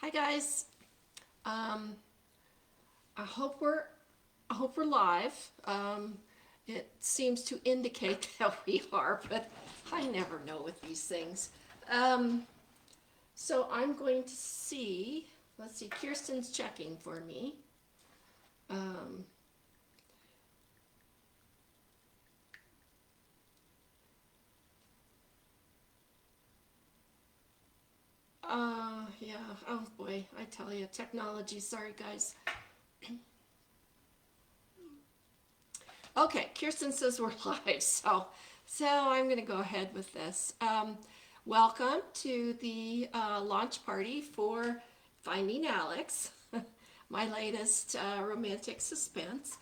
Hi guys. Um, I hope we're live. It seems to indicate that we are, but I never know with these things. Um, so I'm going to see. Let's see. Kirsten's checking for me. Um, yeah. Oh boy, I tell you, technology. Sorry guys. Okay, Kirsten says we're live, so I'm going to go ahead with this. Welcome to the launch party for Finding Alex, my latest romantic suspense.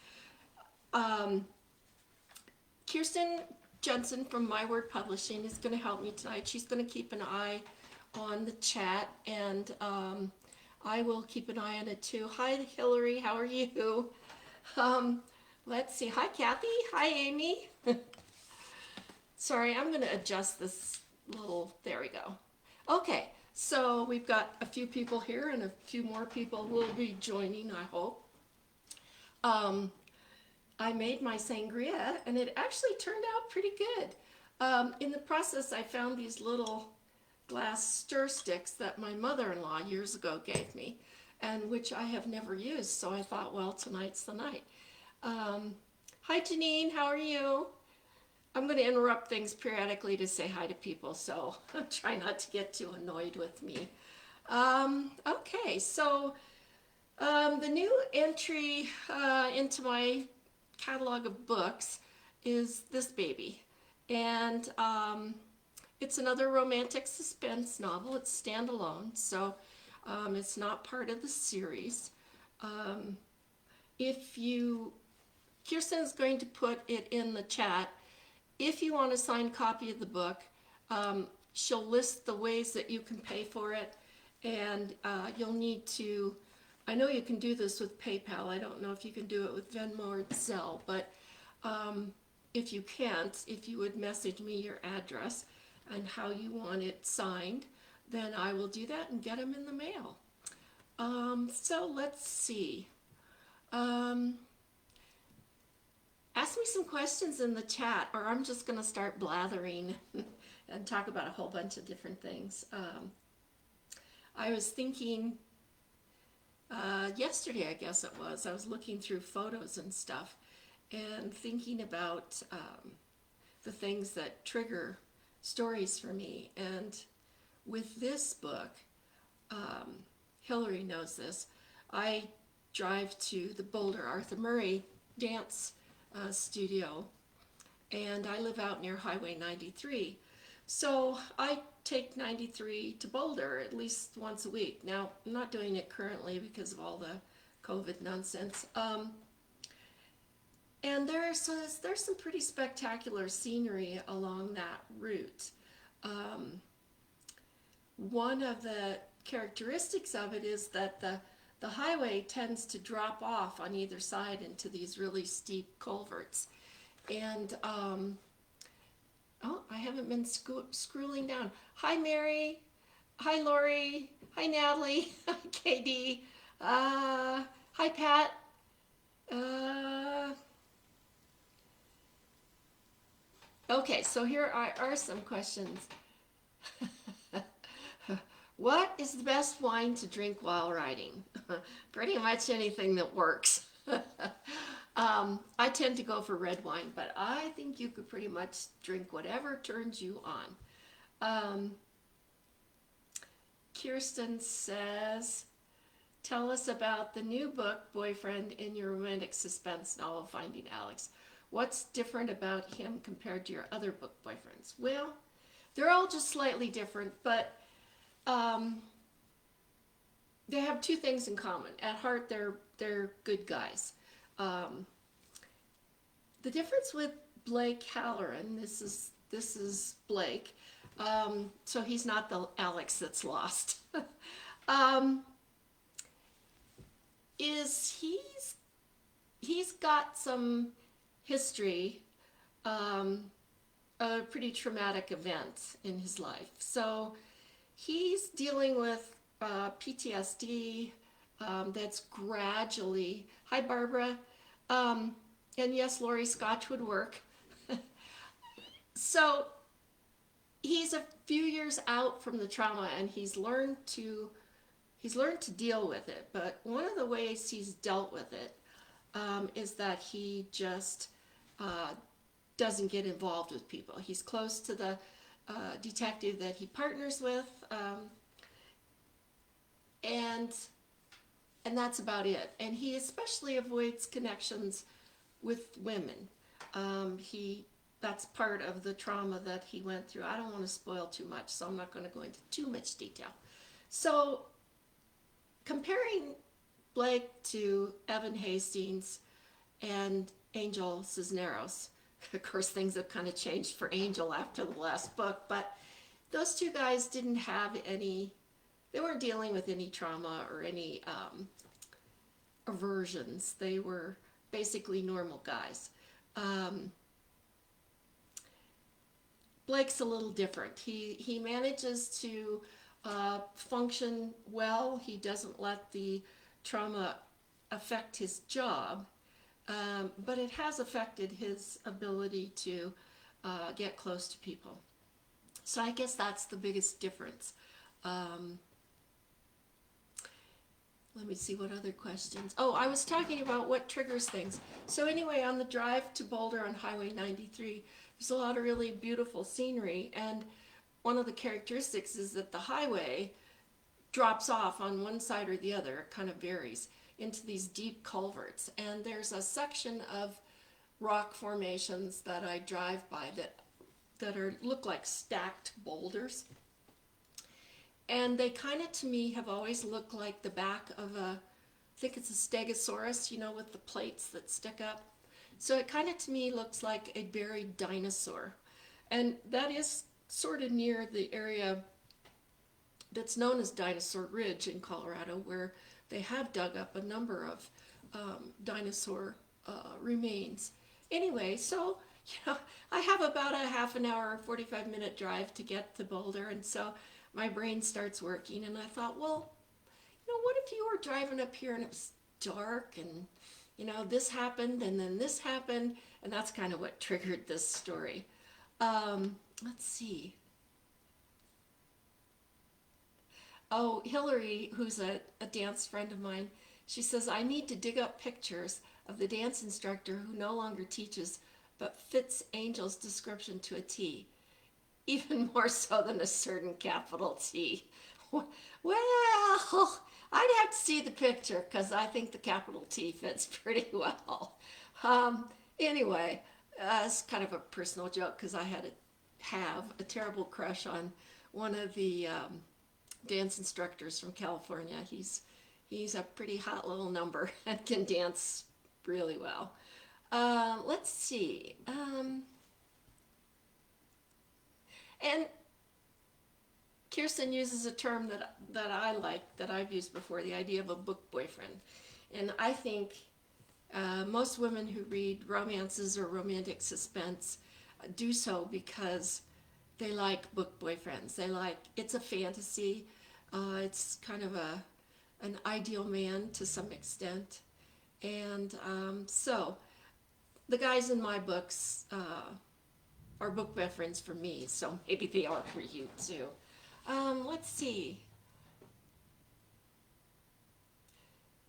Um, Kirsten Jensen from My Word Publishing is going to help me tonight. She's going to keep an eye on the chat, and I will keep an eye on it too. Hi, Hillary. How are you? Um, let's see. Hi, Kathy. Hi, Amy. Sorry, I'm going to adjust this little, there we go. Okay, so we've got a few people here and a few more people will be joining, I hope. Um, I made my sangria and it actually turned out pretty good. In the process, I found these little glass stir sticks that my mother-in-law years ago gave me and which I have never used, so I thought, well, tonight's the night. Hi, Janine, how are you? I'm going to interrupt things periodically to say hi to people, so try not to get too annoyed with me. Okay, so the new entry into my catalog of books is this baby. And it's another romantic suspense novel. It's standalone, so it's not part of the series. Um, if you, Kirsten's going to put it in the chat. If you want a signed copy of the book, she'll list the ways that you can pay for it, and you'll need to. I know you can do this with PayPal. I don't know if you can do it with Venmo or Zelle, but if you can't, if you would message me your address and how you want it signed, then I will do that and get them in the mail. So let's see. Um, Ask me some questions in the chat, or I'm just going to start blathering and talk about a whole bunch of different things. I was thinking yesterday, I guess it was, I was looking through photos and stuff and thinking about the things that trigger stories for me. And with this book, Hillary knows this, I drive to the Boulder Arthur Murray dance studio, and I live out near Highway 93. So I take 93 to Boulder at least once a week. Now, I'm not doing it currently because of all the COVID nonsense. And there's some pretty spectacular scenery along that route. One of the characteristics of it is that the highway tends to drop off on either side into these really steep culverts. And, oh, I haven't been scrolling down. Hi, Mary. Hi, Lori. Hi, Natalie. Hi, Katie. Hi, Pat. Uh, okay, so here are some questions. What is the best wine to drink while riding? Pretty much anything that works. I tend to go for red wine, but I think you could pretty much drink whatever turns you on. Kirsten says, tell us about the new book, Boyfriend in Your Romantic Suspense Novel, Finding Alex. What's different about him compared to your other book boyfriends? Well, they're all just slightly different, but they have two things in common. At heart, they're good guys. Um, the difference with Blake Halloran, this is Blake, so he's not the Alex that's lost. um, is he's got some history, a pretty traumatic event in his life. So he's dealing with PTSD that's gradually. Hi, Barbara. And yes, Lori, Scotch would work. So he's a few years out from the trauma, and he's learned to deal with it. But one of the ways he's dealt with it is that he just doesn't get involved with people. He's close to the detective that he partners with, and that's about it. And he especially avoids connections with women. He That's part of the trauma that he went through. I don't want to spoil too much, so I'm not going to go into too much detail. So comparing Blake to Evan Hastings and Angel Cisneros, of course things have kind of changed for Angel after the last book, but those two guys didn't have they weren't dealing with any trauma or any aversions. They were basically normal guys. Blake's a little different. He manages to function well. He doesn't let the trauma affect his job, but it has affected his ability to get close to people. So I guess that's the biggest difference. Let me see what other questions. Oh, I was talking about what triggers things. So anyway, on the drive to Boulder on Highway 93, there's a lot of really beautiful scenery, and one of the characteristics is that the highway drops off on one side or the other, it kind of varies, into these deep culverts. And there's a section of rock formations that I drive by that look like stacked boulders. And they kind of, to me, have always looked like the back of I think it's a stegosaurus, with the plates that stick up. So it kind of, to me, looks like a buried dinosaur. And that is sort of near the area that's known as Dinosaur Ridge in Colorado, where they have dug up a number of dinosaur remains. Anyway, so, I have about a half an hour, 45-minute drive to get to Boulder, and so my brain starts working, and I thought, well, what if you were driving up here and it was dark, and, this happened, and then this happened, and that's kind of what triggered this story. Let's see. Oh, Hillary, who's a dance friend of mine, she says, I need to dig up pictures of the dance instructor who no longer teaches, but fits Angel's description to a T. Even more so than a certain capital T. Well, I'd have to see the picture because I think the capital T fits pretty well. Anyway, it's kind of a personal joke because I have a terrible crush on one of the dance instructors from California. He's a pretty hot little number and can dance really well. Let's see. And Kirsten uses a term that I like, that I've used before, the idea of a book boyfriend. And I think most women who read romances or romantic suspense do so because they like book boyfriends. It's a fantasy. It's kind of an ideal man to some extent. And so the guys in my books are book boyfriends for me, so maybe they are for you too. Let's see.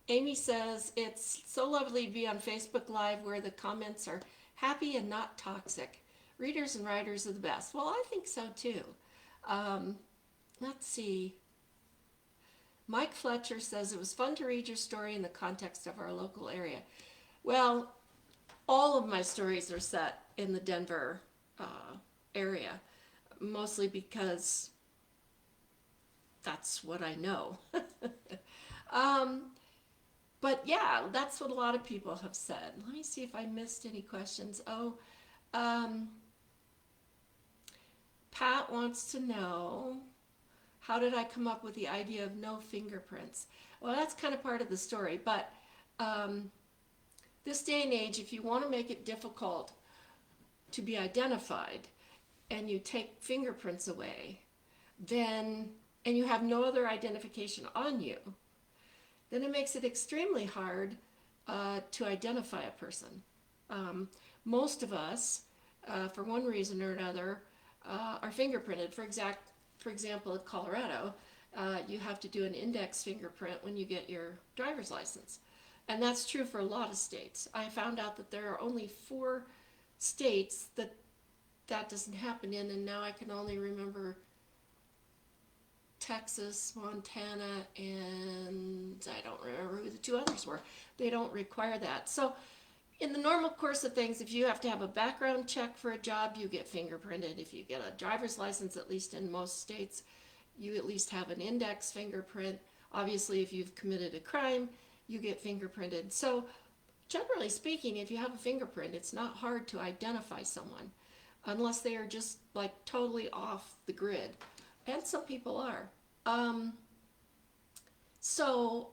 Amy says, it's so lovely to be on Facebook Live where the comments are happy and not toxic. Readers and writers are the best. Well, I think so too. Let's see. Mike Fletcher says, it was fun to read your story in the context of our local area. Well, all of my stories are set in the Denver area, mostly because that's what I know. But yeah, that's what a lot of people have said. Let me see if I missed any questions. Pat wants to know, how did I come up with the idea of no fingerprints? Well, that's kind of part of the story, but this day and age, if you want to make it difficult to be identified and you take fingerprints away, then and you have no other identification on you, then it makes it extremely hard to identify a person. Most of us, for one reason or another, are fingerprinted. For example, in Colorado, you have to do an index fingerprint when you get your driver's license. And that's true for a lot of states. I found out that there are only 4 states that that doesn't happen in, and now I can only remember Texas, Montana, and I don't remember who the 2 others were. They don't require that. So in the normal course of things, if you have to have a background check for a job, you get fingerprinted. If you get a driver's license, at least in most states, you at least have an index fingerprint. Obviously, if you've committed a crime, you get fingerprinted. So generally speaking, if you have a fingerprint, it's not hard to identify someone unless they are just like totally off the grid. And some people are. So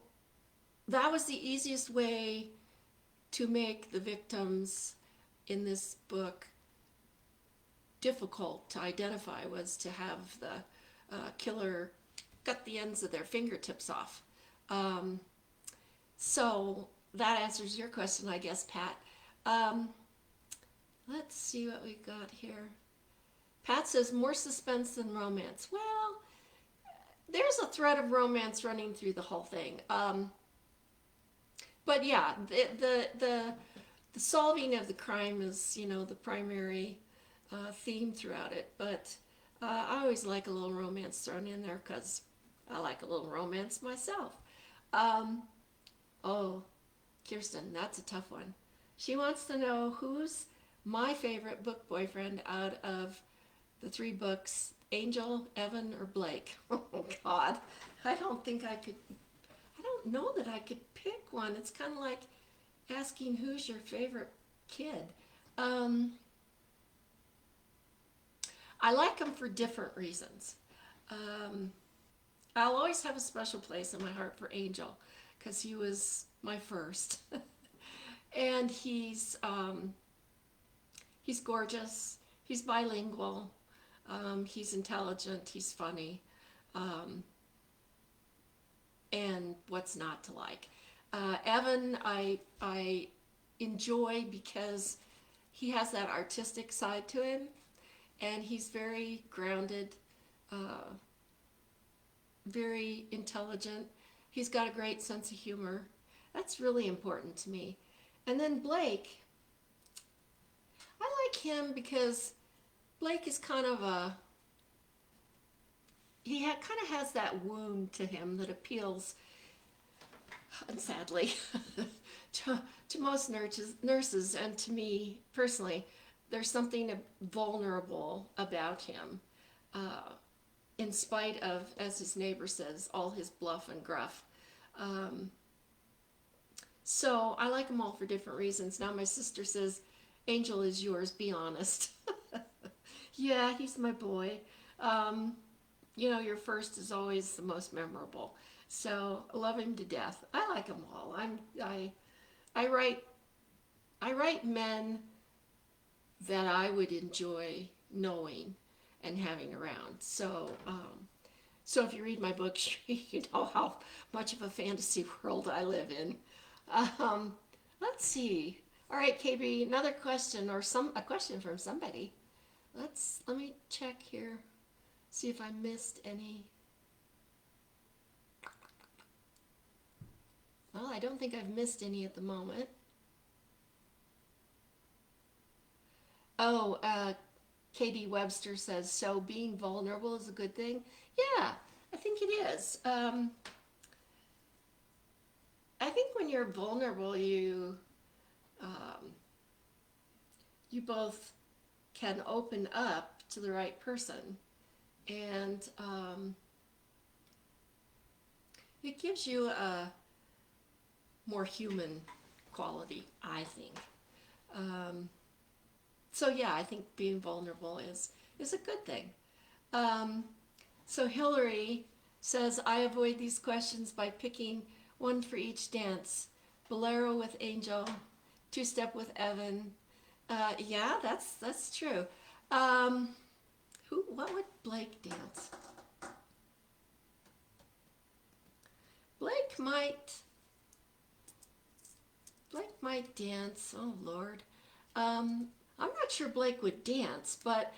that was the easiest way to make the victims in this book difficult to identify, was to have the killer cut the ends of their fingertips off. So that answers your question, I guess, Pat. Let's see what we got here. Pat says, more suspense than romance. Well, there's a thread of romance running through the whole thing. But yeah, the solving of the crime is, the primary theme throughout it. But I always like a little romance thrown in there because I like a little romance myself. Oh, Kirsten, that's a tough one. She wants to know who's my favorite book boyfriend out of the 3 books, Angel, Evan, or Blake. Oh, God. I don't know that I could pick one. It's kind of like asking who's your favorite kid. I like them for different reasons. I'll always have a special place in my heart for Angel because he was my first. And he's gorgeous. He's bilingual. He's intelligent. He's funny. And what's not to like? Evan, I enjoy because he has that artistic side to him, and he's very grounded, very intelligent. He's got a great sense of humor. That's really important to me. And then Blake, I like him because Blake is kind of kind of has that wound to him that appeals, and sadly, to most nurses, and to me personally. There's something vulnerable about him, in spite of, as his neighbor says, all his bluff and gruff. So I like them all for different reasons. Now my sister says, Angel is yours, be honest. Yeah, he's my boy. Your first is always the most memorable. So I love him to death. I like them all. I write men that I would enjoy knowing and having around. So if you read my books, you know how much of a fantasy world I live in. Let's see. All right, KB, another question, or a question from somebody. Let me check here, see if I missed any. Well, I don't think I've missed any at the moment. Oh, Katie Webster says, so being vulnerable is a good thing? Yeah, I think it is. I think when you're vulnerable, you both can open up to the right person, and it gives you a more human quality, I think. So yeah, I think being vulnerable is a good thing. So Hillary says, I avoid these questions by picking one for each dance. Bolero with Angel, two-step with Evan. Yeah, that's true. What would Blake dance? Blake might dance. Oh Lord. I'm not sure Blake would dance, but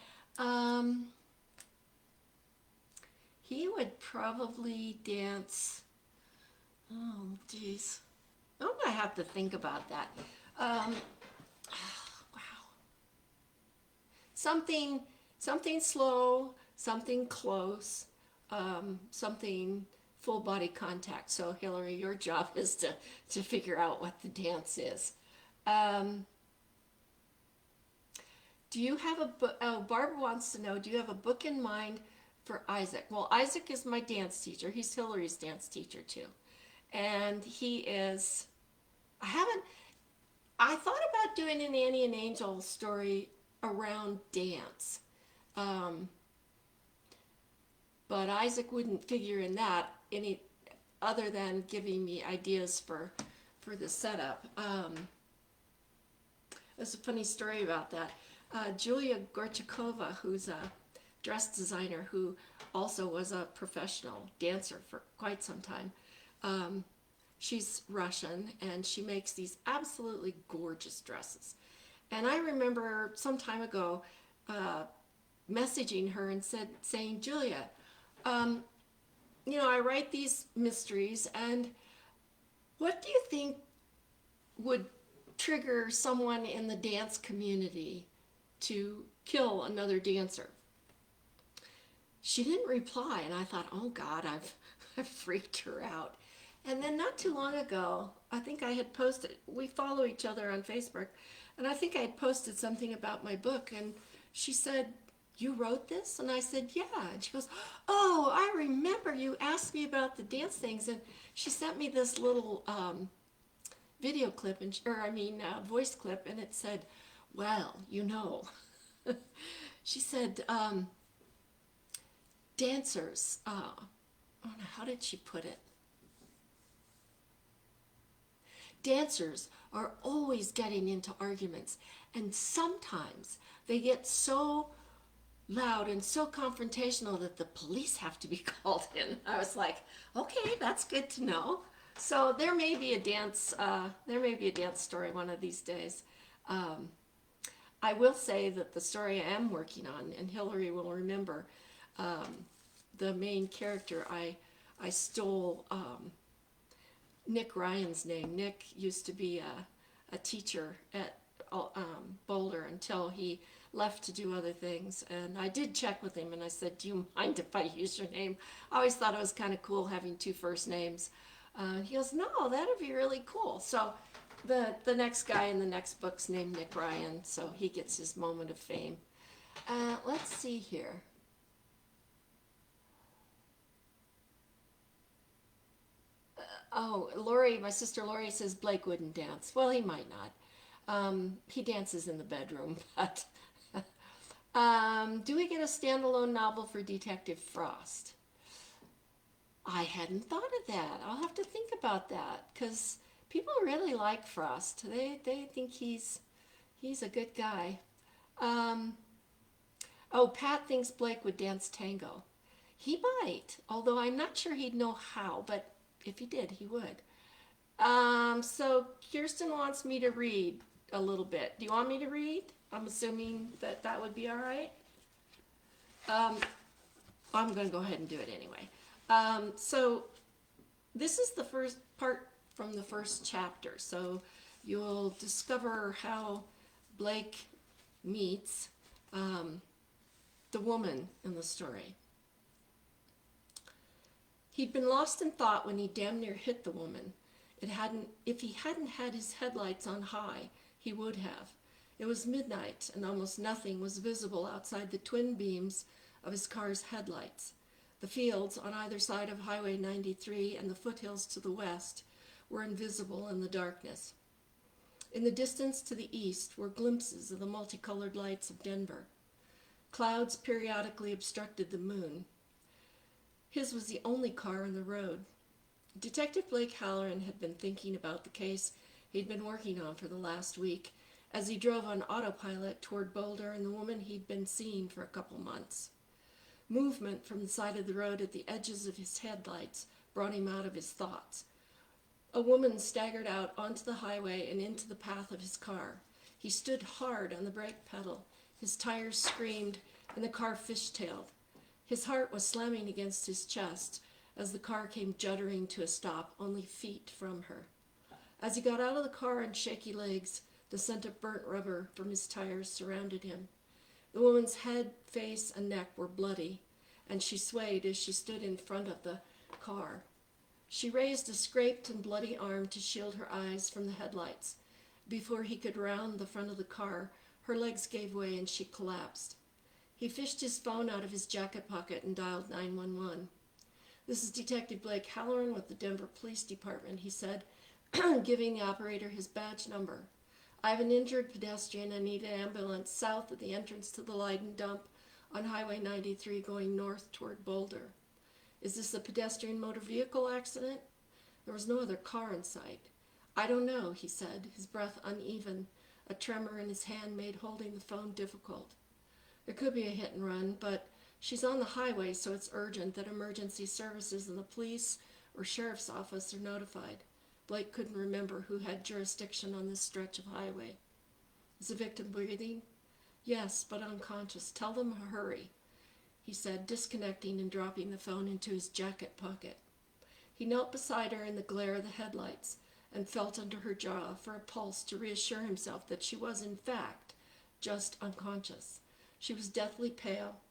he would probably dance. Oh, geez. I'm gonna have to think about that. Wow. Something slow, something close, something full body contact. So Hillary, your job is to figure out what the dance is. Do you have a book? Oh, Barbara wants to know, do you have a book in mind for Isaac? Well, Isaac is my dance teacher. He's Hillary's dance teacher too. And he is, I thought about doing an Annie and Angel story around dance. But Isaac wouldn't figure in that any other than giving me ideas for the setup. There's a funny story about that. Julia Gorchakova, who's a dress designer who also was a professional dancer for quite some time, she's Russian and she makes these absolutely gorgeous dresses. And I remember some time ago messaging her and saying, Julia, I write these mysteries, and what do you think would trigger someone in the dance community to kill another dancer? She didn't reply, and I thought, oh God, I've freaked her out. And then not too long ago, I think I had posted, we follow each other on Facebook, and I think I had posted something about my book, and she said, you wrote this? And I said, yeah. And she goes, oh, I remember you asked me about the dance things, and she sent me this little video clip, voice clip, and it said, well, she said, dancers, how did she put it? Dancers are always getting into arguments, and sometimes they get so loud and so confrontational that the police have to be called in. I was like, okay, that's good to know. So there may be a dance story one of these days. I will say that the story I am working on, and Hillary will remember, the main character, I stole Nick Ryan's name. Nick used to be a teacher at Boulder until he left to do other things. And I did check with him and I said, do you mind if I use your name? I always thought it was kind of cool having two first names. He goes, no, that'd be really cool. So the next guy in the next book's named Nick Ryan, so he gets his moment of fame. Let's see here. Lori, my sister Lori says Blake wouldn't dance. Well, he might not. He dances in the bedroom, but do we get a standalone novel for Detective Frost? I hadn't thought of that. I'll have to think about that, because people really like Frost. They think he's a good guy. Pat thinks Blake would dance tango. He might, although I'm not sure he'd know how, but if he did, he would. So Kirsten wants me to read a little bit. Do you want me to read? I'm assuming that would be all right. I'm going to go ahead and do it anyway. So this is the first part from the first chapter. So you'll discover how Blake meets the woman in the story. He'd been lost in thought when he damn near hit the woman. If he hadn't had his headlights on high, he would have. It was midnight, and almost nothing was visible outside the twin beams of his car's headlights. The fields on either side of Highway 93 and the foothills to the west were invisible in the darkness. In the distance to the east were glimpses of the multicolored lights of Denver. Clouds periodically obstructed the moon. His was the only car on the road. Detective Blake Halloran had been thinking about the case he'd been working on for the last week as he drove on autopilot toward Boulder and the woman he'd been seeing for a couple months. Movement from the side of the road at the edges of his headlights brought him out of his thoughts. A woman staggered out onto the highway and into the path of his car. He stood hard on the brake pedal. His tires screamed, and the car fishtailed. His heart was slamming against his chest as the car came juddering to a stop only feet from her. As he got out of the car on shaky legs, the scent of burnt rubber from his tires surrounded him. The woman's head, face, and neck were bloody, and she swayed as she stood in front of the car. She raised a scraped and bloody arm to shield her eyes from the headlights. Before he could round the front of the car, her legs gave way and she collapsed. He fished his phone out of his jacket pocket and dialed 911. "This is Detective Blake Halloran with the Denver Police Department," he said, giving the operator his badge number. "I have an injured pedestrian and need an ambulance south of the entrance to the Leiden dump on Highway 93 going north toward Boulder. Is this a pedestrian motor vehicle accident?" There was no other car in sight. "I don't know," he said, his breath uneven. A tremor in his hand made holding the phone difficult. "There could be a hit and run, but she's on the highway, so it's urgent that emergency services and the police or sheriff's office are notified." Blake couldn't remember who had jurisdiction on this stretch of highway. "Is the victim breathing?" "Yes, but unconscious. Tell them to hurry," he said, disconnecting and dropping the phone into his jacket pocket. He knelt beside her in the glare of the headlights and felt under her jaw for a pulse to reassure himself that she was, in fact, just unconscious. She was deathly pale.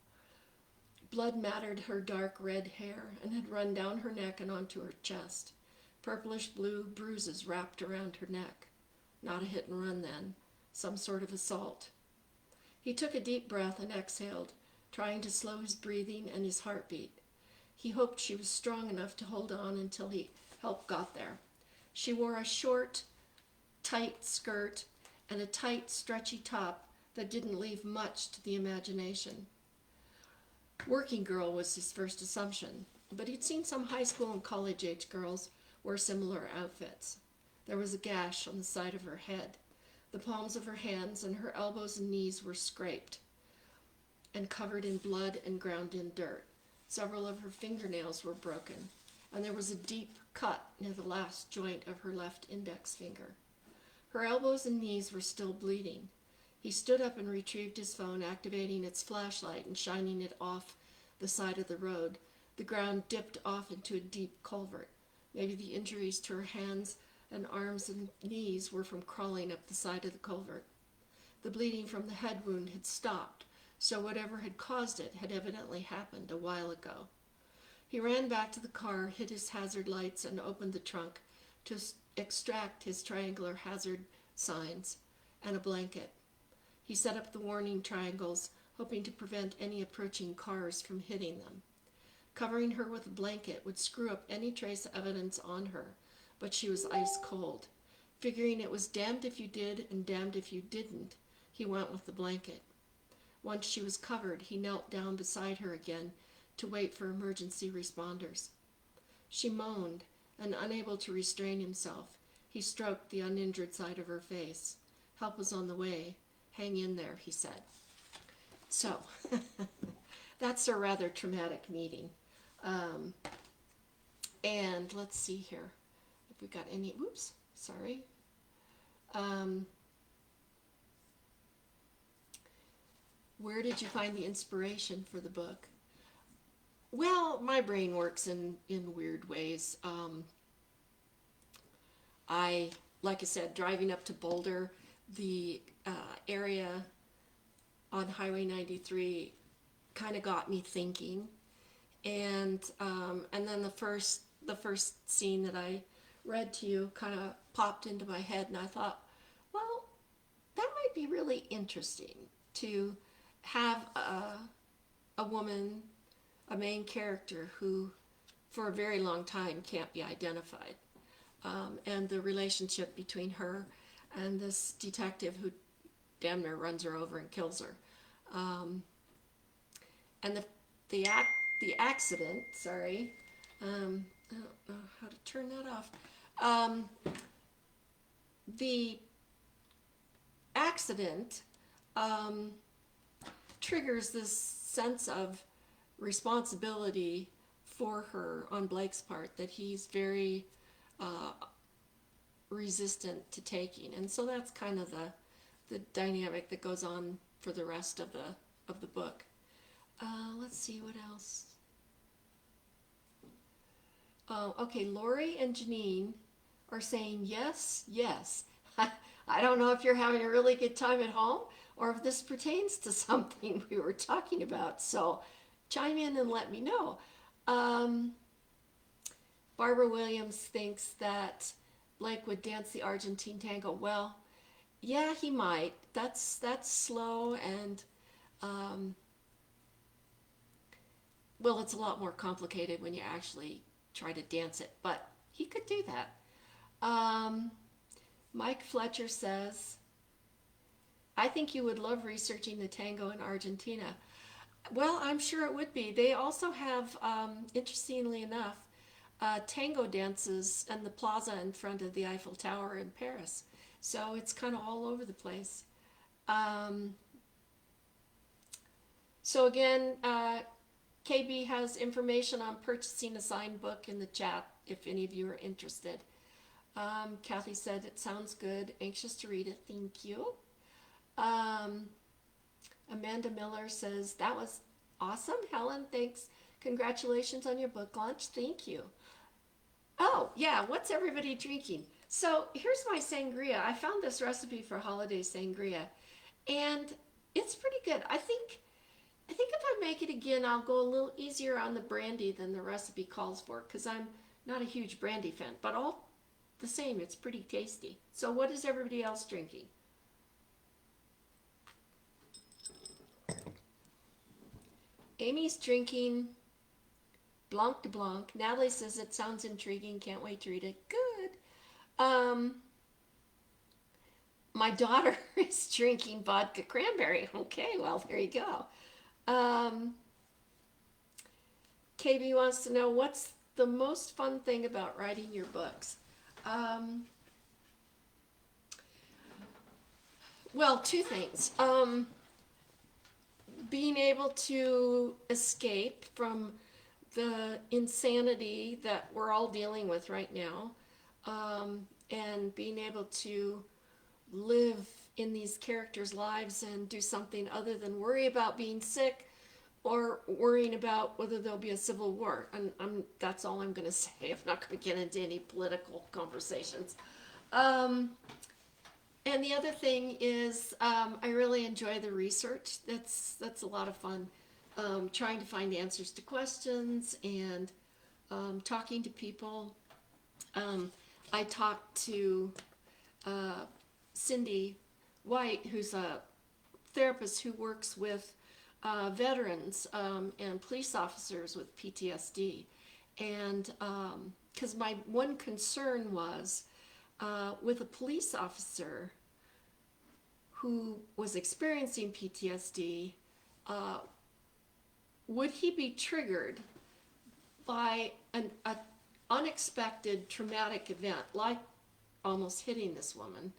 Blood matted her dark red hair and had run down her neck and onto her chest. Purplish blue bruises wrapped around her neck. Not a hit and run then. Some sort of assault. He took a deep breath and exhaled, trying to slow his breathing and his heartbeat. He hoped she was strong enough to hold on until help got there. She wore a short, tight skirt and a tight, stretchy top that didn't leave much to the imagination. Working girl was his first assumption, but he'd seen some high school and college-age girls wear similar outfits. There was a gash on the side of her head. The palms of her hands and her elbows and knees were scraped and covered in blood and ground in dirt. Several of her fingernails were broken, and there was a deep cut near the last joint of her left index finger. Her elbows and knees were still bleeding. He stood up and retrieved his phone, activating its flashlight and shining it off the side of the road. The ground dipped off into a deep culvert. Maybe the injuries to her hands and arms and knees were from crawling up the side of the culvert. The bleeding from the head wound had stopped, so whatever had caused it had evidently happened a while ago. He ran back to the car, hit his hazard lights, and opened the trunk to extract his triangular hazard signs and a blanket. He set up the warning triangles, hoping to prevent any approaching cars from hitting them. Covering her with a blanket would screw up any trace of evidence on her, but she was ice cold. Figuring it was damned if you did and damned if you didn't, he went with the blanket. Once she was covered, he knelt down beside her again to wait for emergency responders. She moaned, and unable to restrain himself, he stroked the uninjured side of her face. "Help is on the way. Hang in there," he said. So, that's a rather traumatic meeting. And let's see here. If we got any, whoops, sorry. Where did you find the inspiration for the book? Well, my brain works in weird ways. Like I said, driving up to Boulder, the area on Highway 93 kind of got me thinking, and then the first scene that I read to you kind of popped into my head, and I thought, well, that might be really interesting to have a woman, a main character who for a very long time can't be identified, and the relationship between her and this detective who damn near runs her over and kills her. And the accident, sorry, I don't know how to turn that off. The accident triggers this sense of responsibility for her on Blake's part, that he's very resistant to taking. And so that's kind of the dynamic that goes on for the rest of the book. Let's see what else. Okay, Lori and Janine are saying yes, yes. I don't know if you're having a really good time at home or if this pertains to something we were talking about. So chime in and let me know. Barbara Williams thinks that Blake would dance the Argentine tango. Well, yeah, he might. That's slow and well, it's a lot more complicated when you actually try to dance it, but he could do that. Mike Fletcher says, I think you would love researching the tango in Argentina. Well, I'm sure it would be. They also have, interestingly enough, tango dances in the plaza in front of the Eiffel Tower in Paris. So it's kind of all over the place. So again, KB has information on purchasing a signed book in the chat if any of you are interested. Kathy said it sounds good. Anxious to read it. Thank you. Amanda Miller says that was awesome. Helen, thanks. Congratulations on your book launch. Thank you. Oh, yeah. What's everybody drinking? So here's my sangria. I found this recipe for holiday sangria, and it's pretty good. I think if I make it again, I'll go a little easier on the brandy than the recipe calls for, because I'm not a huge brandy fan. But all the same, it's pretty tasty. So what is everybody else drinking? Amy's drinking Blanc de Blanc. Natalie says it sounds intriguing. Can't wait to read it. Good. My daughter is drinking vodka cranberry. Okay, well, there you go. KB wants to know, what's the most fun thing about writing your books? Well, two things. Being able to escape from the insanity that we're all dealing with right now, and being able to live in these characters' lives and do something other than worry about being sick or worrying about whether there'll be a civil war. And that's all I'm going to say. I'm not going to get into any political conversations. And the other thing is, I really enjoy the research. That's a lot of fun. Trying to find answers to questions and talking to people. I talked to Cindy White, who's a therapist who works with veterans and police officers with PTSD. And because my one concern was with a police officer who was experiencing PTSD, would he be triggered by an unexpected traumatic event, like almost hitting this woman,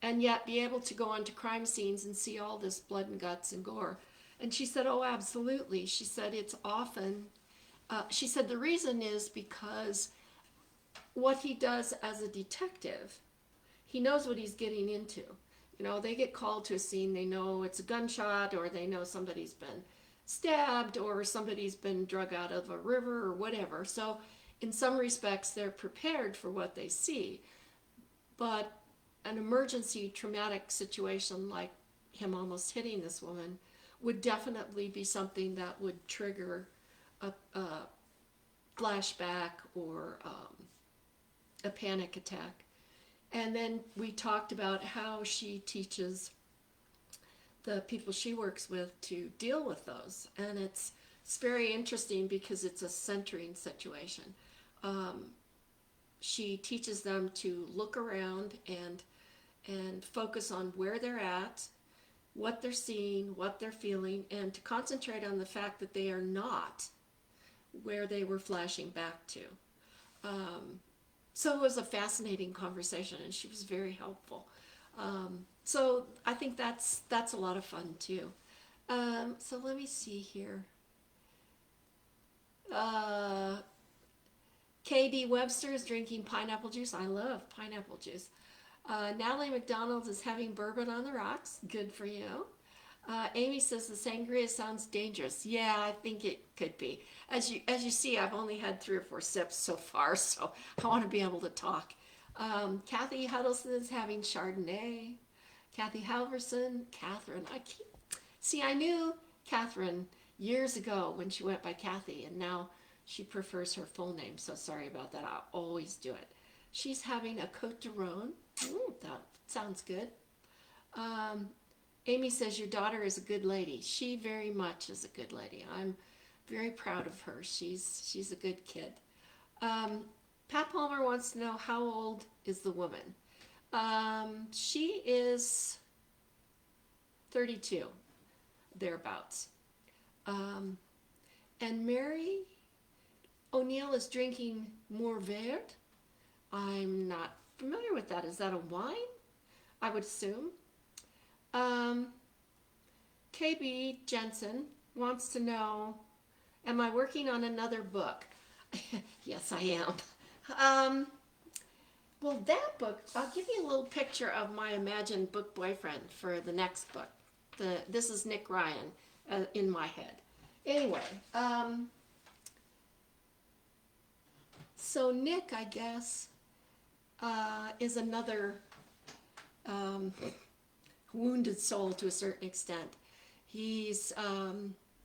and yet be able to go onto crime scenes and see all this blood and guts and gore? And she said, oh, absolutely. She said it's often, she said the reason is because what he does as a detective, he knows what he's getting into. You know, they get called to a scene, they know it's a gunshot, or they know somebody's been stabbed, or somebody's been drug out of a river, or whatever. So in some respects, they're prepared for what they see. But an emergency traumatic situation like him almost hitting this woman would definitely be something that would trigger a flashback or a panic attack. And then we talked about how she teaches the people she works with to deal with those. And it's very interesting because it's a centering situation. She teaches them to look around and focus on where they're at, what they're seeing, what they're feeling, and to concentrate on the fact that they are not where they were flashing back to. So it was a fascinating conversation, and she was very helpful. So I think that's a lot of fun too. So let me see here. KD Webster is drinking pineapple juice. I love pineapple juice. Natalie McDonald is having bourbon on the rocks. Good for you. Amy says the sangria sounds dangerous. Yeah, I think it could be. As you see, I've only had 3 or 4 sips so far, so I want to be able to talk. Kathy Huddleston is having Chardonnay. Kathy Halverson, Catherine. I knew Catherine years ago when she went by Kathy, and now she prefers her full name. So sorry about that. I always do it. She's having a Côte de Rhône. That sounds good. Amy says your daughter is a good lady. She very much is a good lady. I'm very proud of her. She's a good kid. Pat Palmer wants to know how old is the woman. She is 32, thereabouts. And Mary O'Neill is drinking Mourvèdre. I'm not familiar with that. Is that a wine? I would assume. KB Jensen wants to know, am I working on another book? Yes, I am. Well, that book, I'll give you a little picture of my imagined book boyfriend for the next book. This is Nick Ryan in my head. Anyway, so Nick, I guess, is another wounded soul to a certain extent. He's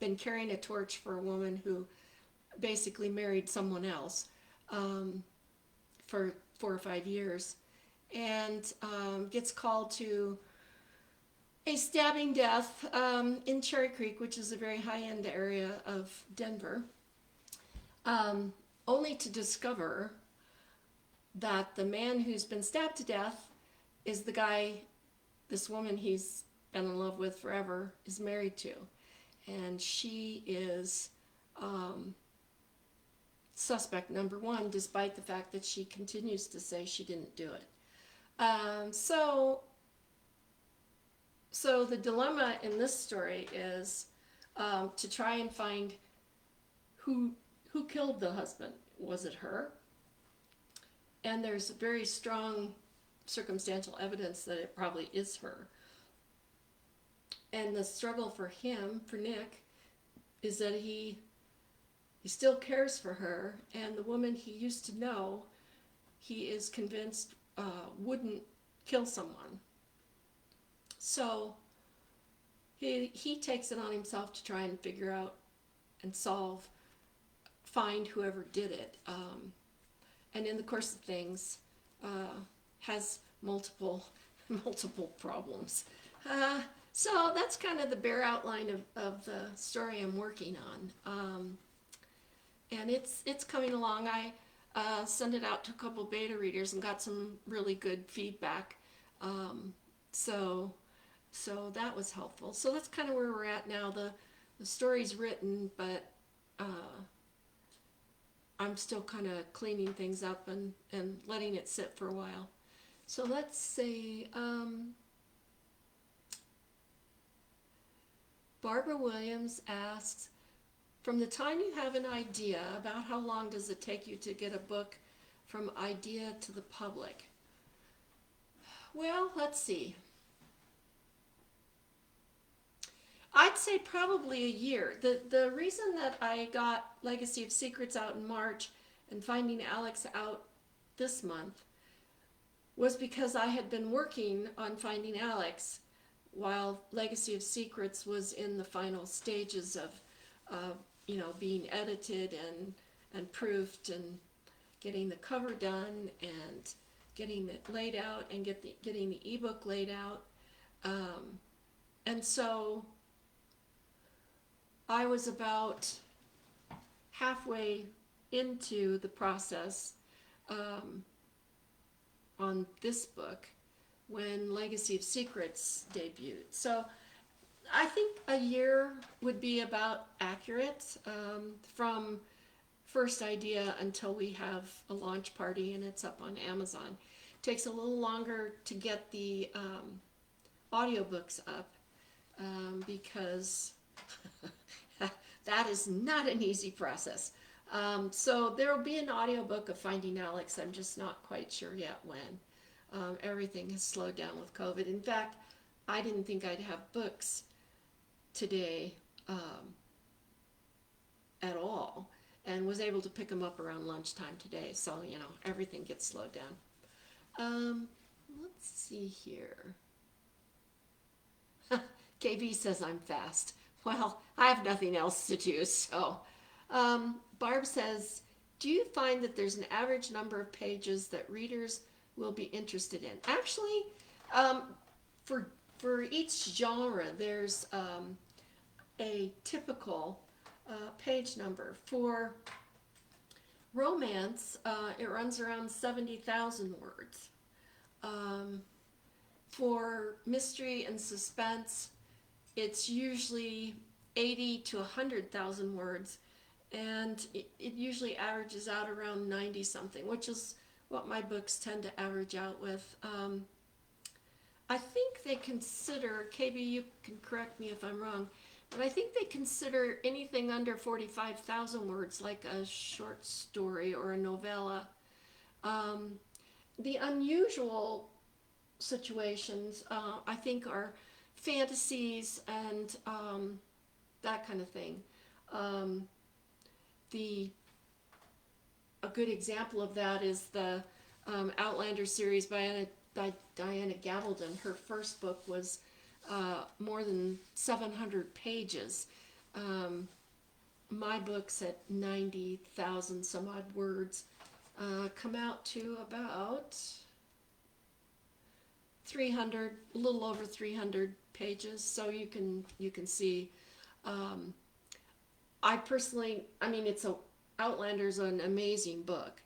been carrying a torch for a woman who basically married someone else for 4 or 5 years, and gets called to a stabbing death in Cherry Creek, which is a very high-end area of Denver, only to discover that the man who's been stabbed to death is the guy this woman he's been in love with forever is married to. And she is suspect number 1, despite the fact that she continues to say she didn't do it. So the dilemma in this story is to try and find who killed the husband. Was it her? And there's very strong circumstantial evidence that it probably is her. And the struggle for him, for Nick, is that he still cares for her, and the woman he used to know, he is convinced wouldn't kill someone. So he takes it on himself to try and figure out and find whoever did it. And in the course of things, has multiple problems. So that's kind of the bare outline of the story I'm working on. And it's coming along. I sent it out to a couple beta readers and got some really good feedback. So that was helpful. So that's kind of where we're at now. The story's written, but I'm still kind of cleaning things up and letting it sit for a while. So let's see. Barbara Williams asks, from the time you have an idea, about how long does it take you to get a book from idea to the public? Well, let's see. I'd say probably a year. The reason that I got Legacy of Secrets out in March and Finding Alex out this month was because I had been working on Finding Alex while Legacy of Secrets was in the final stages of being edited and proofed and getting the cover done and getting it laid out and getting the ebook laid out. And so I was about halfway into the process on this book when Legacy of Secrets debuted. So I think a year would be about accurate from first idea until we have a launch party and it's up on Amazon. It takes a little longer to get the audiobooks up because that is not an easy process. So there will be an audiobook of Finding Alex. I'm just not quite sure yet when. Everything has slowed down with COVID. In fact, I didn't think I'd have books today at all, and was able to pick them up around lunchtime today. So, everything gets slowed down. Let's see here. KB says I'm fast. Well, I have nothing else to do, so. Barb says, do you find that there's an average number of pages that readers will be interested in? Actually, for each genre, there's a typical page number. For romance, it runs around 70,000 words. For mystery and suspense, it's usually 80 to 100,000 words, and it usually averages out around 90 something, which is what my books tend to average out with. I think they consider, KB, you can correct me if I'm wrong, but I think they consider anything under 45,000 words like a short story or a novella. The unusual situations, I think, are fantasies and that kind of thing. A good example of that is the Outlander series by Diana Gabaldon. Her first book was more than 700 pages. My books at 90,000 some odd words come out to about 300, a little over 300 pages. So you can see. I personally, Outlander's an amazing book,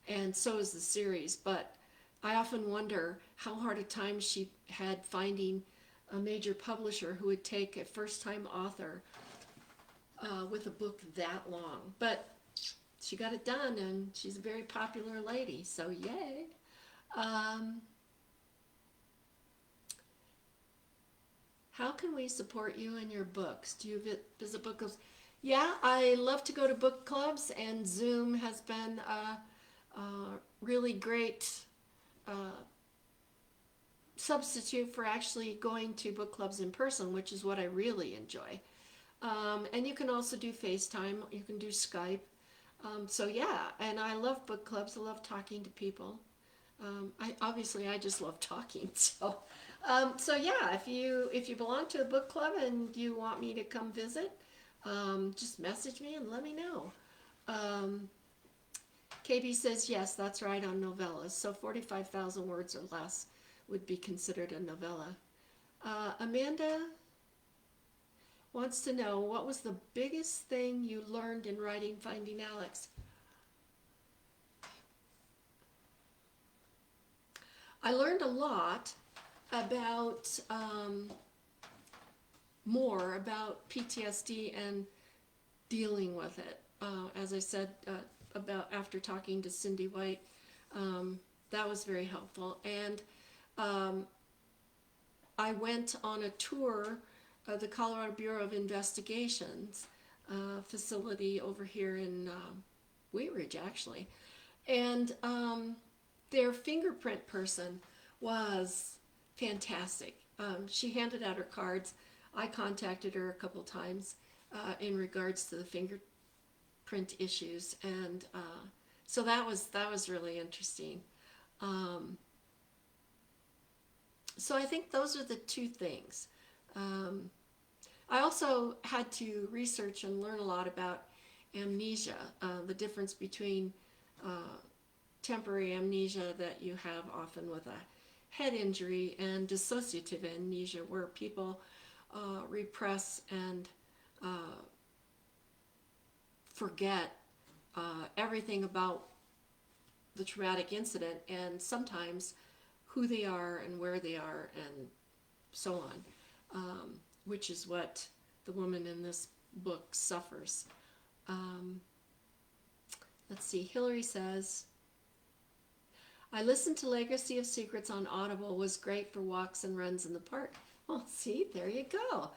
and so is the series, but I often wonder how hard a time she had finding a major publisher who would take a first-time author with a book that long. But she got it done, and she's a very popular lady, so yay. How can we support you and your books? Do you visit book clubs? Yeah, I love to go to book clubs, and Zoom has been a really great substitute for actually going to book clubs in person, which is what I really enjoy. And you can also do FaceTime, you can do Skype. So yeah, and I love book clubs. I love talking to people. I just love talking. So yeah, if you belong to a book club and you want me to come visit, just message me and let me know. KB says yes, that's right, on novellas. So 45,000 words or less would be considered a novella. Amanda wants to know, what was the biggest thing you learned in writing Finding Alex? I learned a lot about more about PTSD and dealing with it. As I said, about after talking to Cindy White, that was very helpful. And I went on a tour of the Colorado Bureau of Investigations facility over here in Wheat Ridge, actually. And their fingerprint person was fantastic. She handed out her cards. I contacted her a couple times in regards to the fingerprint issues, and so that was really interesting. So I think those are the two things. I also had to research and learn a lot about amnesia, the difference between temporary amnesia that you have often with a head injury and dissociative amnesia, where people repress and forget everything about the traumatic incident, and sometimes who they are and where they are and so on, which is what the woman in this book suffers. Let's see, Hillary says, I listened to Legacy of Secrets on Audible, was great for walks and runs in the park. Well, see, there you go.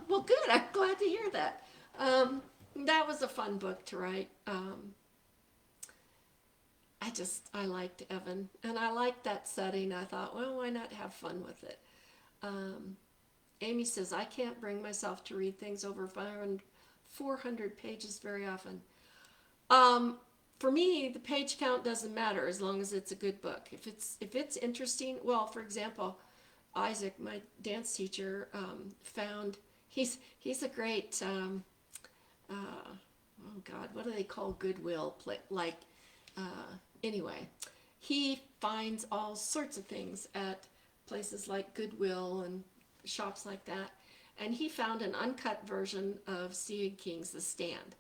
Well, good, I'm glad to hear that. that was a fun book to write. I liked Evan, and I liked that setting. I thought, well, why not have fun with it? Amy says, I can't bring myself to read things over 400 pages very often. For me, the page count doesn't matter as long as it's a good book. If it's interesting, well, for example, Isaac, my dance teacher, found he's a great oh God, what do they call Goodwill? Anyway, he finds all sorts of things at places like Goodwill and shops like that. And he found an uncut version of Stephen King's The Stand.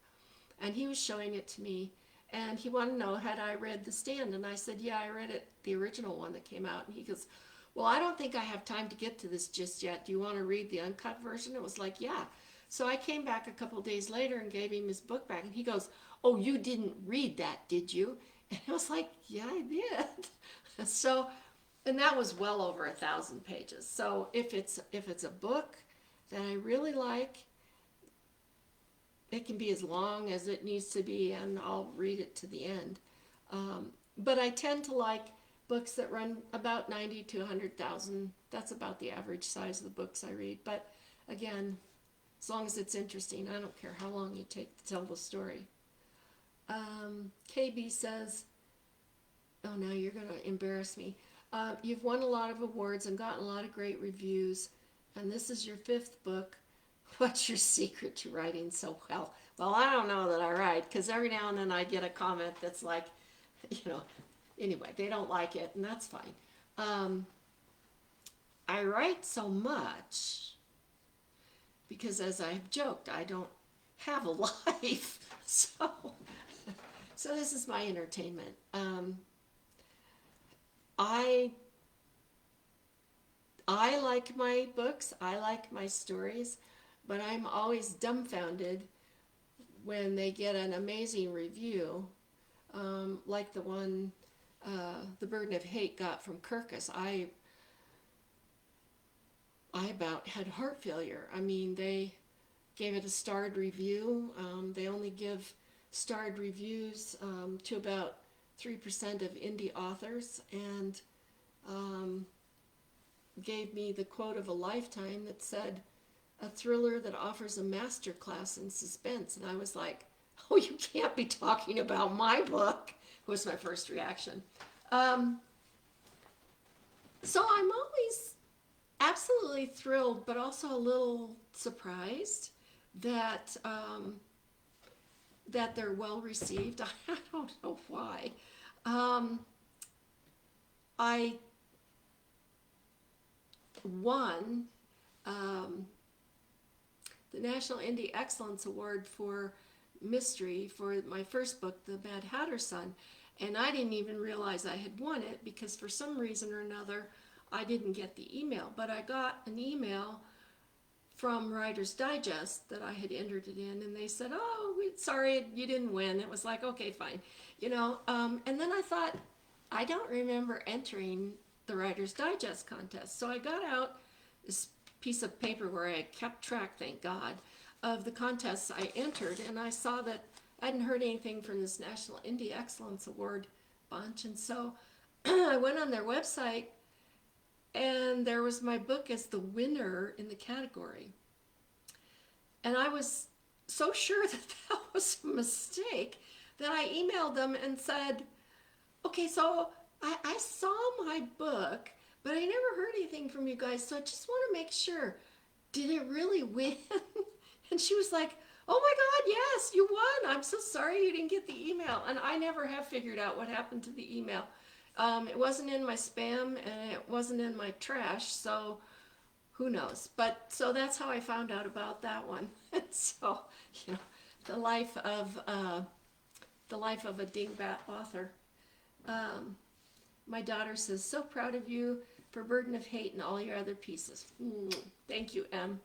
And he was showing it to me. And he wanted to know, had I read The Stand? And I said, yeah, I read it, the original one that came out. And he goes, well, I don't think I have time to get to this just yet. Do you want to read the uncut version? It was like, yeah. So I came back a couple days later and gave him his book back. And he goes, oh, you didn't read that, did you? And I was like, yeah, I did. So, and that was well over 1,000 pages. So if it's a book that I really like, it can be as long as it needs to be, and I'll read it to the end. But I tend to like books that run about 90 to 100,000. That's about the average size of the books I read. But again, as long as it's interesting, I don't care how long you take to tell the story. KB says, oh, now you're going to embarrass me. You've won a lot of awards and gotten a lot of great reviews, and this is your 5th book. What's your secret to writing so well? Well, I don't know that I write, because every now and then I get a comment that's like, anyway, they don't like it, and that's fine. I write so much because, as I've joked, I don't have a life. So this is my entertainment. I like my books, I like my stories, but I'm always dumbfounded when they get an amazing review, like the one The Burden of Hate got from Kirkus. I about had heart failure. I mean, they gave it a starred review. They only give starred reviews to about 3% of indie authors, and gave me the quote of a lifetime that said, a thriller that offers a masterclass in suspense. And I was like, oh, you can't be talking about my book, was my first reaction. So I'm always absolutely thrilled, but also a little surprised that that they're well received. I don't know why. I won the National Indie Excellence Award for mystery for my first book, The Mad Hatter's Son, and I didn't even realize I had won it because for some reason or another I didn't get the email, but I got an email from Writer's Digest that I had entered it in, and they said, oh, sorry, you didn't win. It was like, okay, fine. And then I thought, I don't remember entering the Writer's Digest contest. So I got out this piece of paper where I kept track, thank God, of the contests I entered, and I saw that I hadn't heard anything from this National Indie Excellence Award bunch, and so I went on their website, and there was my book as the winner in the category. And I was so sure that that was a mistake that I emailed them and said, okay, so I saw my book, but I never heard anything from you guys, so I just want to make sure, did it really win? And she was like, oh my God, yes, you won. I'm so sorry you didn't get the email. And I never have figured out what happened to the email. It wasn't in my spam, and it wasn't in my trash, so who knows. But so that's how I found out about that one. So, the life of a dingbat author. My daughter says, so proud of you for Burden of Hate and all your other pieces. Thank you, Em.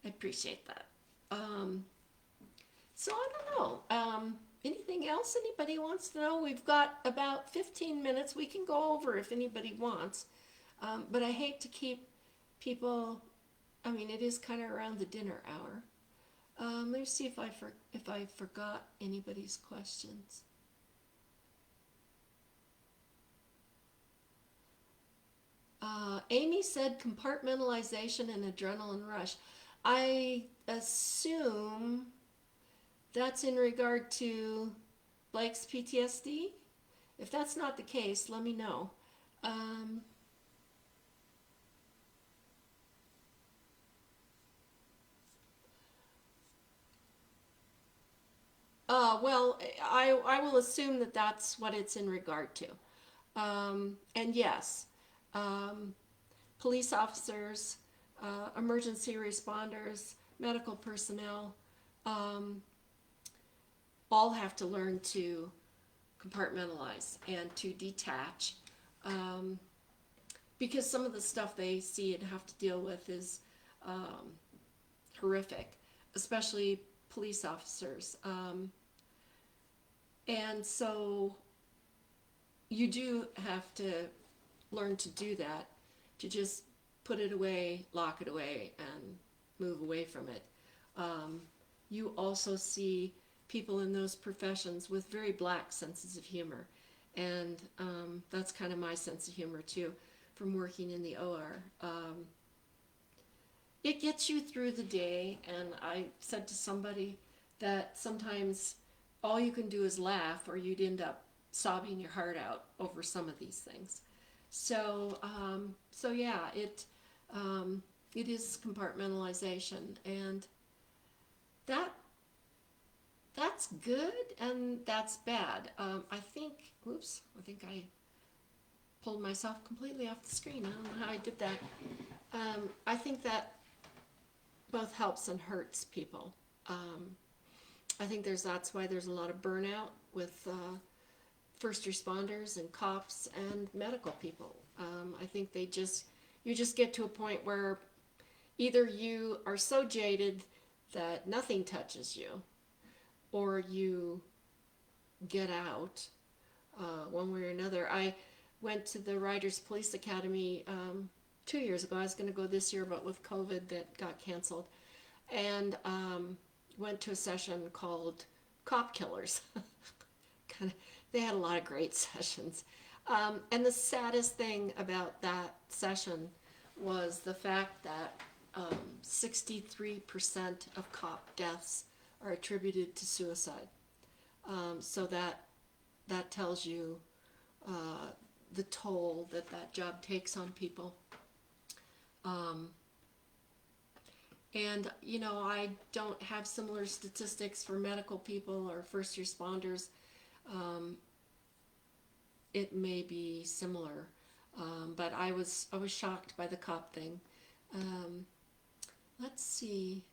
I appreciate that. So I don't know. Anything else anybody wants to know? We've got about 15 minutes. We can go over if anybody wants. But I hate to keep people, it is kind of around the dinner hour. Let me see if I if I forgot anybody's questions. Amy said compartmentalization and adrenaline rush. I assume that's in regard to Blake's PTSD. If that's not the case, let me know. Um, well, I will assume that that's what it's in regard to. And yes, um, police officers, emergency responders, medical personnel, um, all have to learn to compartmentalize and to detach, um, because some of the stuff they see and have to deal with is um, horrific, especially police officers. And so you do have to learn to do that, to just put it away, lock it away, and move away from it. You also see people in those professions with very black senses of humor. And that's kind of my sense of humor too, from working in the OR. It gets you through the day, and I said to somebody that sometimes all you can do is laugh, or you'd end up sobbing your heart out over some of these things. So, so yeah, it is compartmentalization, and that that's good and that's bad. I think, oops, I think I pulled myself completely off the screen. I don't know how I did that. I think that both helps and hurts people. I think that's why there's a lot of burnout with first responders and cops and medical people. I think you just get to a point where either you are so jaded that nothing touches you, or you get out one way or another. I went to the Riders Police Academy 2 years ago. I was going to go this year, but with COVID, that got canceled. And went to a session called Cop Killers. Kind of, they had a lot of great sessions. And the saddest thing about that session was the fact that 63% of cop deaths are attributed to suicide. So that tells you the toll that job takes on people. And, you know, I don't have similar statistics for medical people or first responders. It may be similar, but I was shocked by the cop thing. Let's see.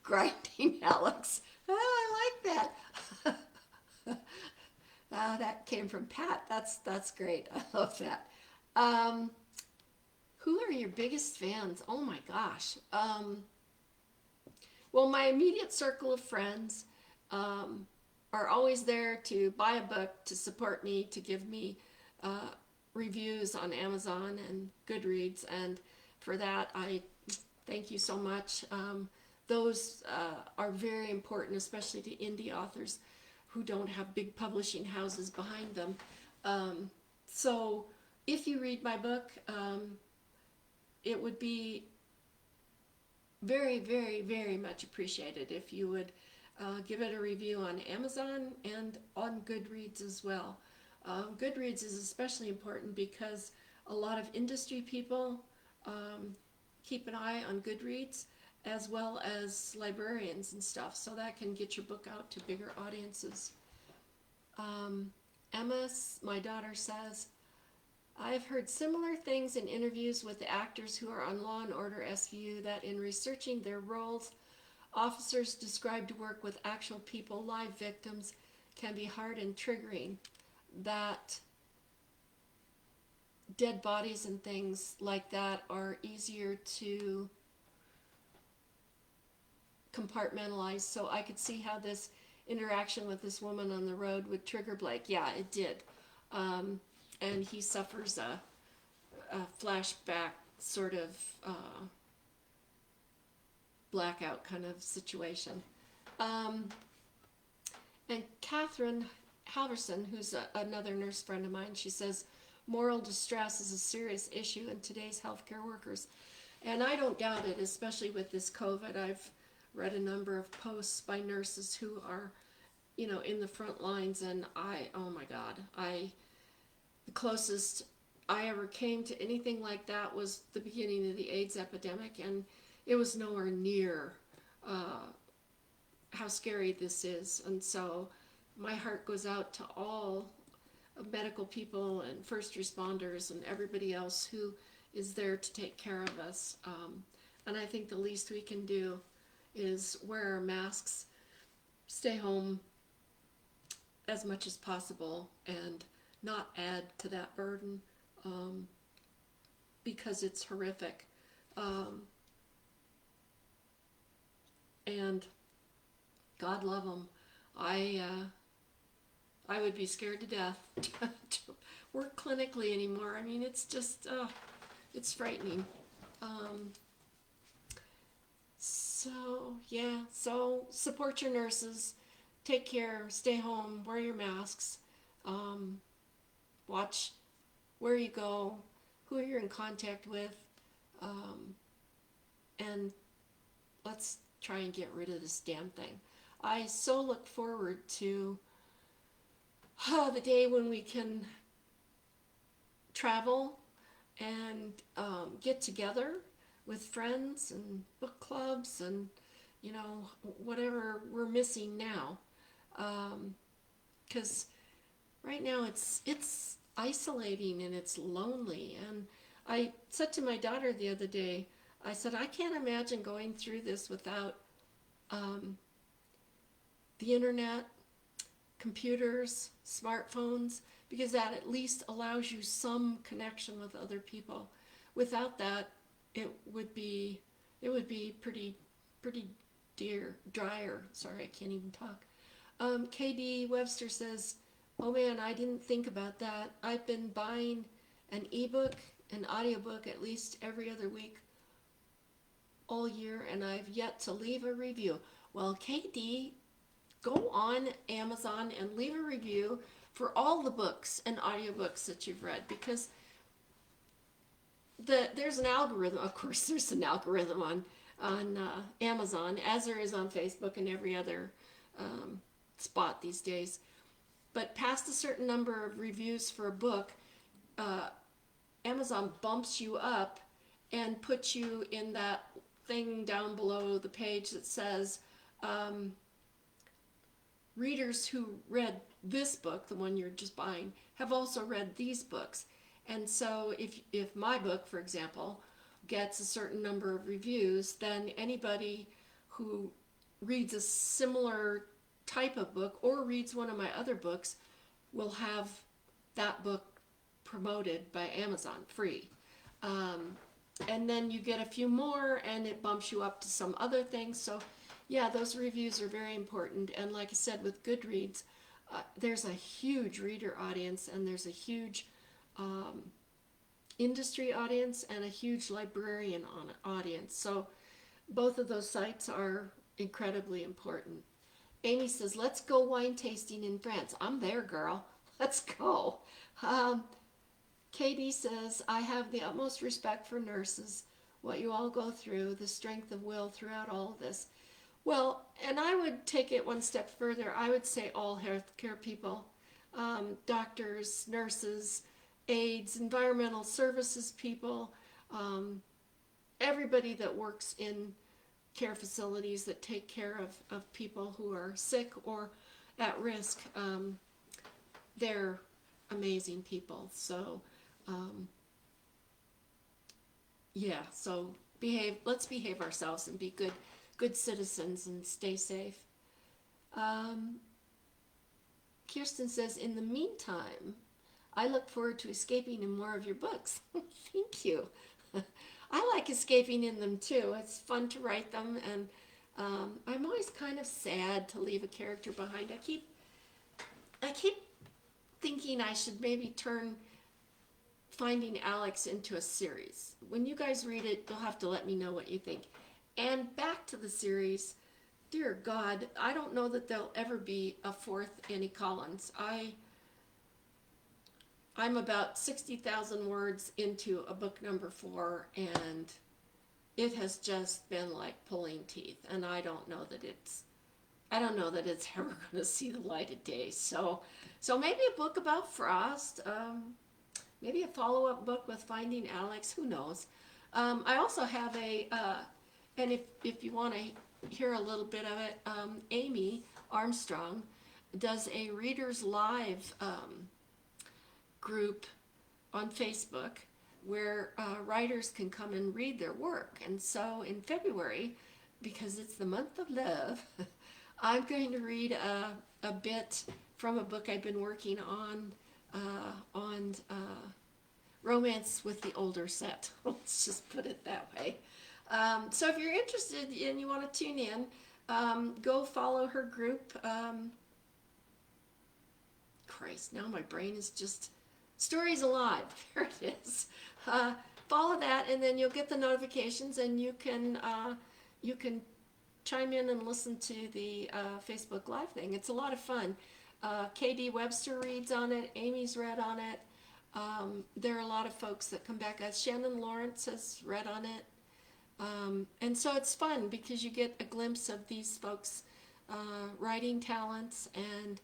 Grinding Alex. I like that. That came from Pat. That's great. I love that. Who are your biggest fans? Oh my gosh. Well, my immediate circle of friends are always there to buy a book, to support me, to give me reviews on Amazon and Goodreads, and for that I thank you so much. Those are very important, especially to indie authors who don't have big publishing houses behind them. So if you read my book, it would be very, very, very much appreciated if you would give it a review on Amazon and on Goodreads as well. Goodreads is especially important because a lot of industry people keep an eye on Goodreads, as well as librarians and stuff, so that can get your book out to bigger audiences. Emma, my daughter, says, I've heard similar things in interviews with the actors who are on Law and Order SVU, that in researching their roles, officers described work with actual people, live victims, can be hard and triggering. That dead bodies and things like that are easier to compartmentalize. So I could see how this interaction with this woman on the road would trigger Blake. Yeah, it did. And he suffers a flashback sort of blackout kind of situation. And Catherine Halverson, who's another nurse friend of mine, she says moral distress is a serious issue in today's healthcare workers. And I don't doubt it, especially with this COVID. I've read a number of posts by nurses who are, in the front lines, and oh my God, the closest I ever came to anything like that was the beginning of the AIDS epidemic, and it was nowhere near how scary this is. And so my heart goes out to all medical people and first responders and everybody else who is there to take care of us. And I think the least we can do is wear our masks, stay home as much as possible, and not add to that burden, because it's horrific. And God love them. I would be scared to death to work clinically anymore. I mean, it's just, it's frightening. So support your nurses, take care, stay home, wear your masks, watch where you go, who you're in contact with, and let's try and get rid of this damn thing. I so look forward to the day when we can travel and get together with friends and book clubs and whatever we're missing now, because right now it's isolating and it's lonely. And I said to my daughter the other day, I said, I can't imagine going through this without the internet, computers, smartphones, because that at least allows you some connection with other people. Without that, it would be pretty drier. Sorry, I can't even talk. KD Webster says, oh man, I didn't think about that. I've been buying an ebook, an audiobook at least every other week all year, and I've yet to leave a review. Well, KD, go on Amazon and leave a review for all the books and audiobooks that you've read, because there's an algorithm. Of course, there's an algorithm on Amazon, as there is on Facebook and every other spot these days. But past a certain number of reviews for a book, Amazon bumps you up and puts you in that thing down below the page that says readers who read this book, the one you're just buying, have also read these books. And so if my book, for example, gets a certain number of reviews, then anybody who reads a similar type of book or reads one of my other books will have that book promoted by Amazon free. And then you get a few more and it bumps you up to some other things. So yeah, those reviews are very important. And like I said, with Goodreads, there's a huge reader audience, and there's a huge industry audience and a huge librarian audience. So both of those sites are incredibly important. Amy says, let's go wine tasting in France. I'm there, girl. Let's go. Katie says, I have the utmost respect for nurses, what you all go through, the strength of will throughout all of this. Well, and I would take it one step further. I would say all healthcare people, doctors, nurses, aides, environmental services people, everybody that works in care facilities that take care of people who are sick or at risk. They're amazing people. So, so let's behave ourselves and be good citizens and stay safe. Kirsten says, in the meantime, I look forward to escaping in more of your books. Thank you. I like escaping in them too. It's fun to write them, and I'm always kind of sad to leave a character behind. I keep thinking I should maybe turn Finding Alex into a series. When you guys read it, you'll have to let me know what you think. And back to the series, dear God, I don't know that there'll ever be a fourth Annie Collins. I'm about 60,000 words into a book number 4, and it has just been like pulling teeth, and I don't know that it's ever going to see the light of day. So maybe a book about Frost, maybe a follow-up book with Finding Alex. Who knows? I also have and if you want to hear a little bit of it, Amy Armstrong does a Readers Live group on Facebook where writers can come and read their work. And so in February, because it's the month of love, I'm going to read a bit from a book I've been working on romance with the older set. Let's just put it that way. So if you're interested and you want to tune in, go follow her group. Christ, now my brain is just... Stories Alive. There it is. Follow that, and then you'll get the notifications, and you can chime in and listen to the Facebook Live thing. It's a lot of fun. KD Webster reads on it. Amy's read on it. There are a lot of folks that come back. Shannon Lawrence has read on it. And so it's fun because you get a glimpse of these folks' writing talents and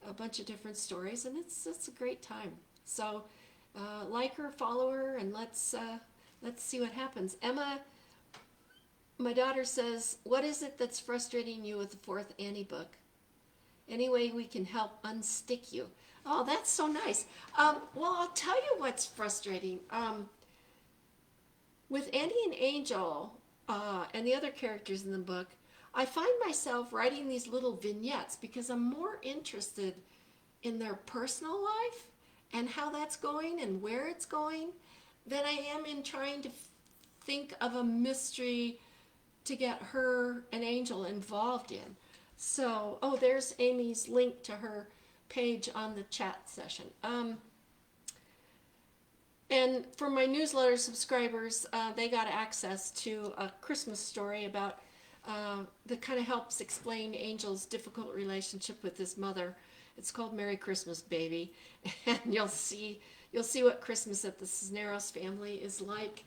a bunch of different stories, and it's a great time. So like her, follow her, and let's see what happens. Emma, my daughter, says, what is it that's frustrating you with the fourth Annie book? Any way we can help unstick you? Oh, that's so nice. Well, I'll tell you what's frustrating. With Andy and Angel and the other characters in the book, I find myself writing these little vignettes because I'm more interested in their personal life and how that's going and where it's going than I am in trying to think of a mystery to get her and Angel involved in. So, oh, there's Amy's link to her page on the chat session. And for my newsletter subscribers, they got access to a Christmas story about that kind of helps explain Angel's difficult relationship with his mother. It's called Merry Christmas, Baby, and you'll see what Christmas at the Cisneros family is like.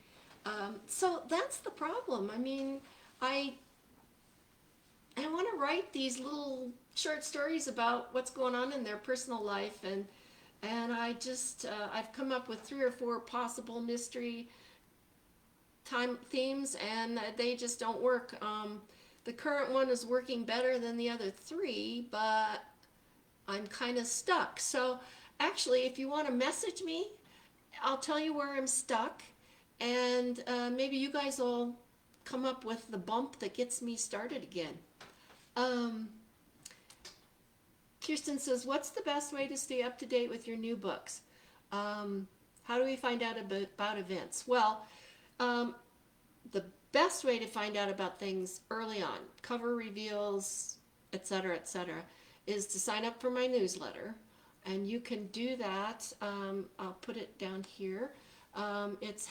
So that's the problem. I mean, I want to write these little short stories about what's going on in their personal life, and I just I've come up with 3 or 4 possible mystery time themes, and they just don't work. The current one is working better than the other 3, but I'm kind of stuck. So actually, if you want to message me, I'll tell you where I'm stuck, and maybe you guys will come up with the bump that gets me started again. Kirsten says, what's the best way to stay up to date with your new books? How do we find out about events? Well, the best way to find out about things early on, cover reveals, etc., is to sign up for my newsletter. And you can do that. I'll put it down here. It's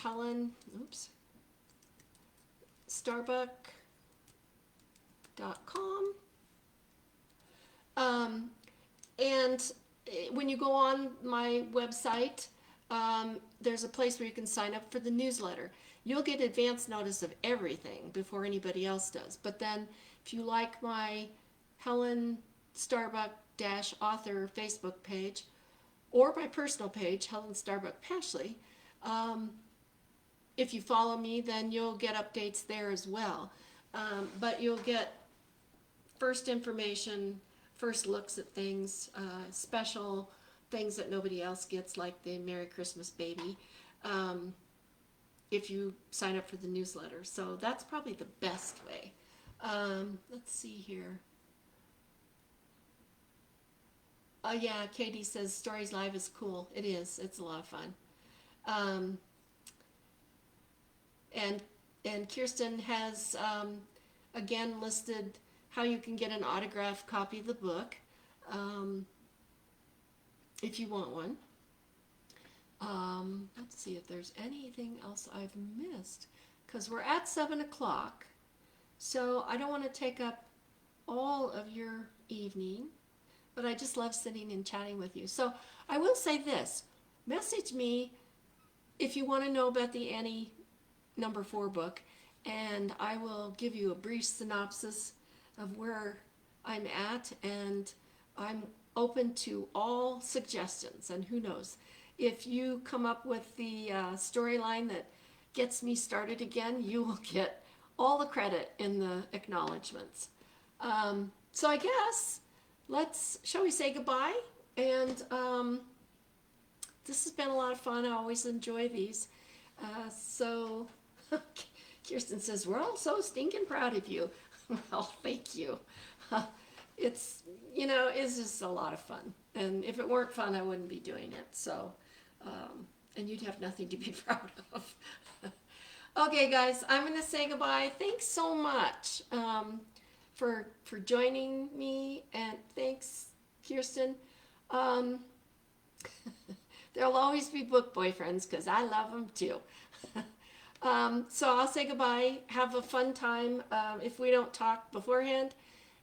Starbuck.com. And when you go on my website, there's a place where you can sign up for the newsletter. You'll get advance notice of everything before anybody else does. But then if you like my Helen Starbuck-author Facebook page or my personal page, Helen Starbuck Pashley, if you follow me, then you'll get updates there as well. But you'll get first information, first looks at things, special things that nobody else gets, like the Merry Christmas, Baby, if you sign up for the newsletter. So that's probably the best way. Let's see here. Oh yeah, Katie says Stories Live is cool. It is. It's a lot of fun. And Kirsten has again listed how you can get an autographed copy of the book if you want one. Let's see if there's anything else I've missed, because we're at 7 o'clock, So I don't want to take up all of your evening, but I just love sitting and chatting with you. So I will say this, message me if you want to know about the Annie #4 book, and I will give you a brief synopsis of where I'm at, and I'm open to all suggestions. And who knows, if you come up with the storyline that gets me started again, you will get all the credit in the acknowledgments. So I guess shall we say goodbye? And this has been a lot of fun. I always enjoy these. So Kirsten says, we're all so stinking proud of you. Well, thank you. It's, it's just a lot of fun. And if it weren't fun, I wouldn't be doing it. So, and you'd have nothing to be proud of. Okay, guys, I'm going to say goodbye. Thanks so much for joining me, and thanks, Kirsten. There'll always be book boyfriends because I love them too. So I'll say goodbye. Have a fun time. If we don't talk beforehand,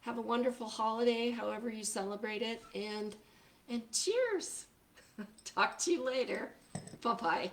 have a wonderful holiday, however you celebrate it, and cheers. Talk to you later. Bye-bye.